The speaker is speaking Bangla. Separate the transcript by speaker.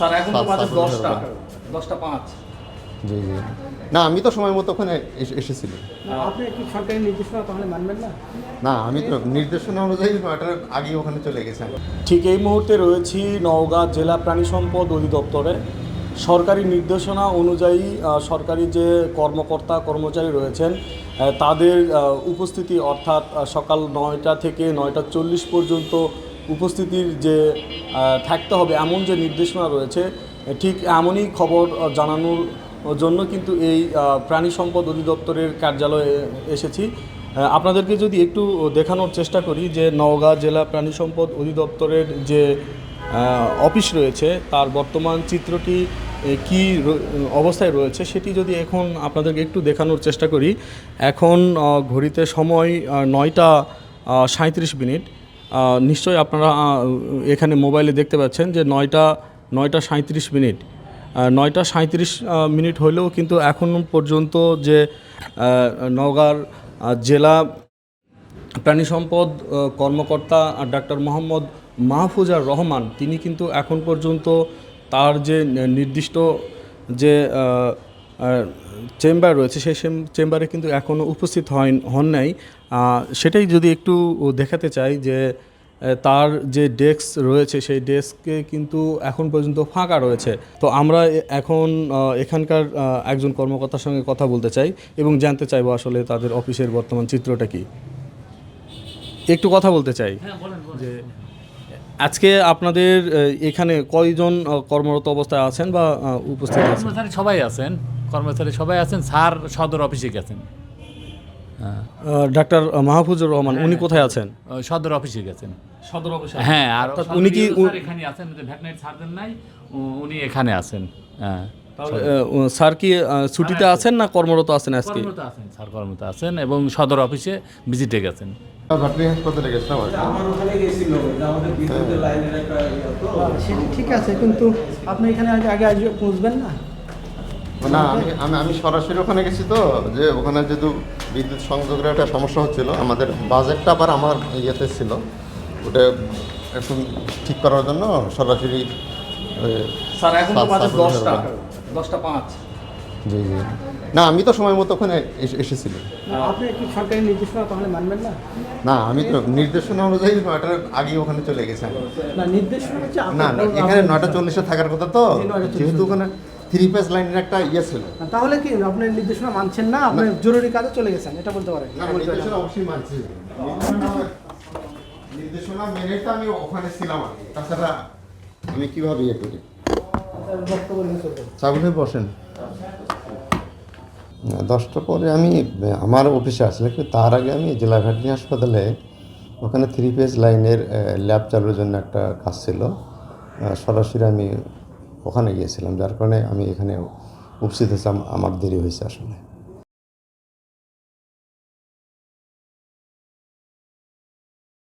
Speaker 1: স্যার এখন তো বাজে 10টা 5।
Speaker 2: জি জি। না, আমি তো সময় মতো ওখানে এসেছিলাম।
Speaker 3: আপনি কি সরকারি নির্দেশনা তাহলে মানবেন না?
Speaker 2: না, আমি তো নির্দেশনা অনুযায়ী 9টার আগে ওখানে চলে গেছি।
Speaker 4: ঠিক এই মুহূর্তে রয়েছি নওগাঁ জেলা প্রাণী সম্পদ অধিদপ্তরে। সরকারি নির্দেশনা অনুযায়ী সরকারি যে কর্মকর্তা কর্মচারী রয়েছেন তাদের উপস্থিতি অর্থাৎ সকাল 9টা থেকে 9টা 40 পর্যন্ত উপস্থিতির যে থাকতে হবে এমন যে নির্দেশনা রয়েছে, ঠিক এমনই খবর জানানোর জন্য কিন্তু এই প্রাণী সম্পদ অধিদপ্তরের কার্যালয়ে এসেছি। আপনাদেরকে যদি একটু দেখানোর চেষ্টা করি যে নওগাঁ জেলা প্রাণী সম্পদ অধিদপ্তরের যে অফিস রয়েছে তার বর্তমান চিত্রটি কী অবস্থায় রয়েছে সেটি যদি এখন আপনাদেরকে একটু দেখানোর চেষ্টা করি। এখন ঘড়িতে সময় 9টা 37 মিনিট। নিশ্চয়ই আপনারা এখানে মোবাইলে দেখতে পাচ্ছেন যে 9টা 37 মিনিট। 9টা 37 মিনিট হলেও কিন্তু এখন পর্যন্ত যে নওগাঁর জেলা প্রাণী সম্পদ কর্মকর্তা ডাক্তার মোহাম্মদ মাহফুজার রহমান তিনি কিন্তু এখন পর্যন্ত তার যে নির্দিষ্ট যে চেম্বার রয়েছে সেই চেম্বারে কিন্তু এখনও উপস্থিত হন নাই। সেটাই যদি একটু দেখাতে চাই যে তার যে ডেস্ক রয়েছে সেই ডেস্কে কিন্তু এখন পর্যন্ত ফাঁকা রয়েছে। তো আমরা এখন এখানকার একজন কর্মকর্তার সঙ্গে কথা বলতে চাই এবং জানতে চাইবো আসলে তাদের অফিসের বর্তমান চিত্রটা কি। একটু কথা বলতে চাই যে আজকে আপনাদের এখানে কয়জন কর্মরত অবস্থায় আছেন বা উপস্থিত আছেন?
Speaker 1: কর্মচারী সবাই আছেন। স্যার সদর অফিসে গেছেন।
Speaker 4: ডাক্তার মাহফুজুর রহমান উনি কোথায় আছেন?
Speaker 1: সদর অফিসে গেছেন।
Speaker 4: সদর অফিসে?
Speaker 1: হ্যাঁ, আর
Speaker 4: উনি কি
Speaker 1: এখানে আছেন? ভেটেরিনারি সার্জন নাই, উনি এখানে আছেন। হ্যাঁ,
Speaker 4: স্যার কি ছুটিতে আছেন না কর্মরত আছেন আজকে?
Speaker 1: কর্মরত আছেন, স্যার কর্মরত আছেন এবং সদর অফিসে ভিজিটে গেছেন।
Speaker 2: ভেটেরিনারি হাসপাতালে গেছিলাম।
Speaker 3: আমার ওখানে গেছিল, আমাদের বিদ্যুতের লাইনের একটা সেটা ঠিক আছে, কিন্তু আপনি এখানে আগে পৌঁছবেন না?
Speaker 2: না, আমি সরাসরি ওখানে গেছি তো, যে ওখানে যেহেতু বিদ্যুৎ সংযোগের একটা সমস্যা হচ্ছিল, আমাদের বাজেটটা আবার আমার ইয়েতে ছিল, ওটা একটু ঠিক করার জন্য সরাসরি।
Speaker 1: স্যার এখন তো বাজে 10টা 5।
Speaker 2: জি জি। না, আমি তো সময় মতো ওখানে এসেছিলাম।
Speaker 3: আপনি কি সরকারি নির্দেশনা তাহলে মানবেন না?
Speaker 2: না, আমি তো নির্দেশনা অনুযায়ী 9টার আগে ওখানে চলে গেছি।
Speaker 3: না, নির্দেশনা হচ্ছে
Speaker 2: না, এখানে 9টা 40-এ থাকার কথা তো, যেহেতু ওখানে 3 পেজ লাইনের একটা ইয়ে ছিল।
Speaker 3: তাহলে কি আপনি নির্দেশনা মানছেন না? আপনি জরুরি কাজে চলে গেছেন, এটা বলতে পারেন?
Speaker 2: না, নির্দেশনা অবশ্যই মানছি। নির্দেশনা মেনে তো আমি ওখানে ছিলাম। তাছাড়া আমি কিভাবে ইয়ে করি? চাগুল হয়ে বসেন। 10টার পরে আমি আমার অফিসে আসলে, কিন্তু তার আগে আমি জেলা ভেটেরিনারি হাসপাতালে ওখানে 3 পেজ লাইনের ল্যাব চালুর জন্য একটা কাজ ছিল, সরাসরি আমি ওখানে গিয়েছিলাম, যার কারণে আমি এখানে উপস্থিত হয়েছিলাম। আমার দেরি হয়েছে আসলে।